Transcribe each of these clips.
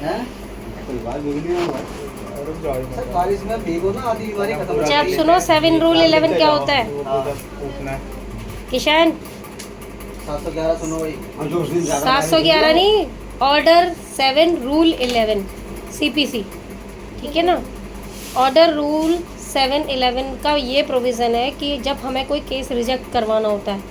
हैं? कोई बात नहीं है सर बारिश में भीगो ना, आधी बीमारी खत्म हो अच्छा आप जाती है। सुनो, 7 रूल 11 क्या होता है किशन? 711 सुनो भाई। हम जो उस दिन ज्यादा 711 नहीं, ऑर्डर 7 रूल 11 CPC, ठीक है ना। ऑर्डर रूल 711 का ये प्रोविज़न है कि जब हमें कोई केस रिजेक्ट करवाना होता है,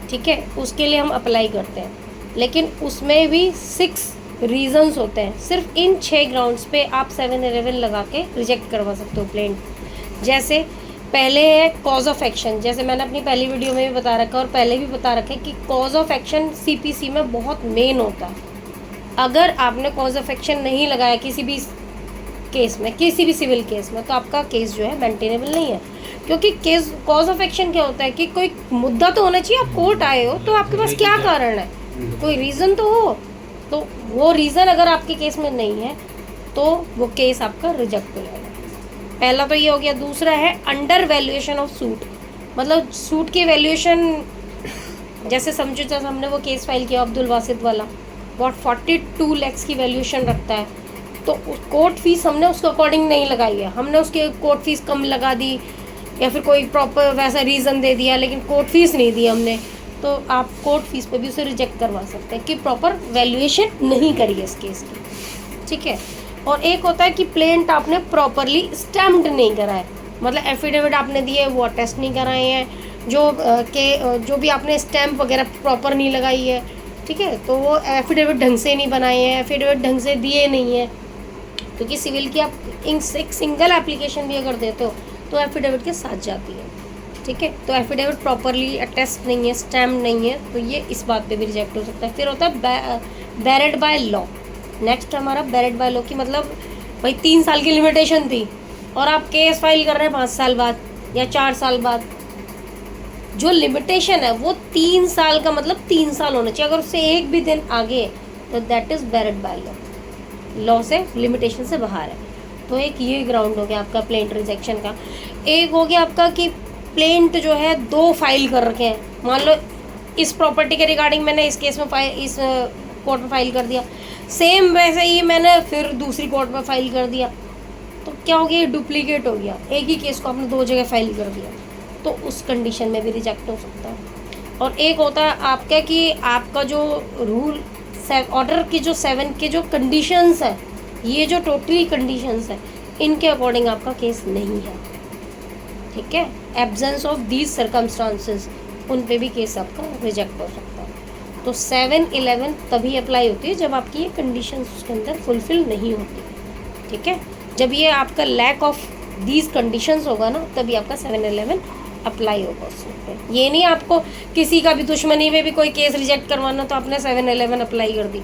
ठीक है, उसके लिए हम अप्लाई करते हैं, लेकिन उसमें भी 6 रीजंस होते हैं। सिर्फ इन 6 ग्राउंड्स पे आप 711 लगा के रिजेक्ट करवा सकते हो प्लेंट। जैसे पहले है कॉज ऑफ एक्शन, जैसे मैंने अपनी पहली वीडियो में भी बता रखा है और पहले भी बता रखा है कि कॉज ऑफ एक्शन CPC में बहुत मेन होता है। अगर आपने कॉज ऑफ एक्शन नहीं लगाया किसी भी केस में, किसी भी सिविल केस में, तो आपका केस जो है मेंटेनेबल नहीं है। क्योंकि केस कॉज ऑफ एक्शन क्या होता है कि कोई मुद्दा तो होना चाहिए। आप कोर्ट आए हो तो आपके पास क्या कारण है, कोई रीज़न तो हो। तो वो रीज़न अगर आपके केस में नहीं है तो वो केस आपका रिजेक्ट हो जाएगा। पहला तो ये हो गया। दूसरा है अंडर वैल्यूएशन ऑफ सूट, मतलब सूट की वैल्यूएशन, जैसे समझो जैसे हमने वो केस फाइल किया अब्दुल वासिद वाला, बहुत 42 लाख की वैल्यूएशन रखता है, तो कोर्ट फीस हमने उसके अकॉर्डिंग नहीं लगाई है, हमने उसके कोर्ट फीस कम लगा दी या फिर कोई प्रॉपर वैसा रीज़न दे दिया, लेकिन कोर्ट फीस नहीं दी हमने, तो आप कोर्ट फीस पे भी उसे रिजेक्ट करवा सकते हैं कि प्रॉपर वैल्यूएशन नहीं करी है इस केस की, ठीक है। और एक होता है कि प्लेंट आपने प्रॉपरली स्टैम्प्ड नहीं करा है, मतलब एफिडेविट आपने दिए वो अटेस्ट नहीं कराए हैं, जो भी आपने स्टैम्प वगैरह प्रॉपर नहीं लगाई है, ठीक है, तो वो एफिडेविट ढंग से नहीं बनाए हैं, एफिडेविट ढंग से दिए नहीं है। क्योंकि सिविल की आप एक सिंगल एप्लीकेशन भी अगर देते हो तो एफिडेविट के साथ जाती है, ठीक है। तो एफिडेविट प्रॉपरली अटेस्ट नहीं है, स्टैम्प नहीं है, तो ये इस बात पे भी रिजेक्ट हो सकता है। फिर होता है बैरेड बाय लॉ। नेक्स्ट हमारा बैरेड बाय लॉ की मतलब भाई 3 साल की लिमिटेशन थी और आप केस फाइल कर रहे हैं 5 साल बाद या 4 साल बाद। जो लिमिटेशन है वो 3 साल का मतलब 3 साल होना चाहिए, अगर उससे एक भी दिन आगे तो दैट इज़ बैरेड बाय लॉ से लिमिटेशन से बाहर है। तो एक ये ग्राउंड हो गया आपका प्लेंट रिजेक्शन का। एक हो गया आपका कि प्लेंट जो है 2 फाइल कर रखे हैं, मान लो इस प्रॉपर्टी के रिगार्डिंग मैंने इस केस में इस कोर्ट में फाइल कर दिया, सेम वैसे ही मैंने फिर दूसरी कोर्ट में फाइल कर दिया, तो क्या हो गया, डुप्लीकेट हो गया, एक ही केस को आपने 2 जगह फाइल कर दिया, तो उस कंडीशन में भी रिजेक्ट हो सकता है। और एक होता है आपका कि आपका जो रूल ऑर्डर की जो 7 के जो कंडीशंस है, ये जो टोटली कंडीशंस है, इनके अकॉर्डिंग आपका केस नहीं है, ठीक है। एब्सेंस ऑफ दीज सर्कमस्टांसेस, उन पे भी केस आपका रिजेक्ट हो सकता है। तो 711 तभी अप्लाई होती है जब आपकी ये कंडीशंस उसके अंदर फुलफिल नहीं होती, ठीक है। जब ये आपका लैक ऑफ दीज कंडीशंस होगा ना, तभी आपका 711 अप्लाई होगा उसमें। ये नहीं आपको किसी का भी दुश्मनी में भी कोई केस रिजेक्ट करवाना तो आपने 711 अप्लाई कर दी,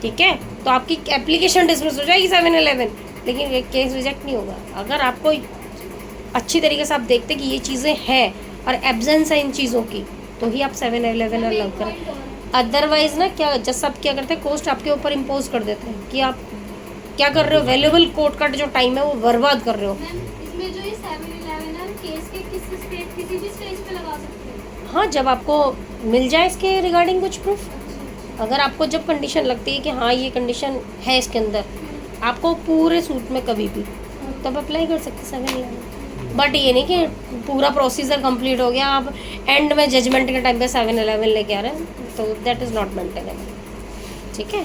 ठीक है, तो आपकी एप्लीकेशन डिसमिस हो जाएगी 711, लेकिन ये केस रिजेक्ट नहीं होगा। अगर आपको अच्छी तरीके से आप देखते कि ये चीज़ें हैं और एब्सेंस है इन चीज़ों की, तो ही आप 711 अलाउ करें। अदरवाइज ना क्या जब सब क्या करते हैं, कोस्ट आपके ऊपर इम्पोज कर देते हैं कि आप क्या कर रहे हो, वैल्यूएबल कोर्ट का जो टाइम है वो बर्बाद कर रहे हो। इसमें जो ये 711 है केस के किसी भी स्टेज पे लगा सकते हैं। हाँ, जब आपको मिल जाए इसके रिगार्डिंग कुछ प्रूफ, अगर आपको जब कंडीशन लगती है कि हाँ ये कंडीशन है इसके अंदर, आपको पूरे सूट में कभी भी तब अप्लाई कर सकते 711। बट ये नहीं कि पूरा प्रोसीजर कंप्लीट हो गया, आप एंड में जजमेंट के टाइम पे 711 लेके आ रहे हैं, तो दैट इज़ नॉट मेंटेनेबल, ठीक है।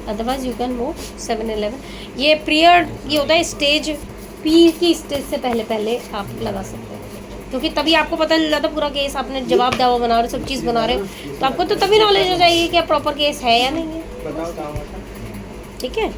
Otherwise you can move 711। ये पीरियड ये होता है स्टेज पी की स्टेज से पहले आप लगा सकते हैं, क्योंकि तभी आपको पता चल जाता पूरा केस, आपने जवाब दावा बना रहे हो, सब चीज़ बना रहे हो, तो आपको तो तभी नॉलेज हो जाएगी कि प्रॉपर केस है या नहीं है, ठीक है।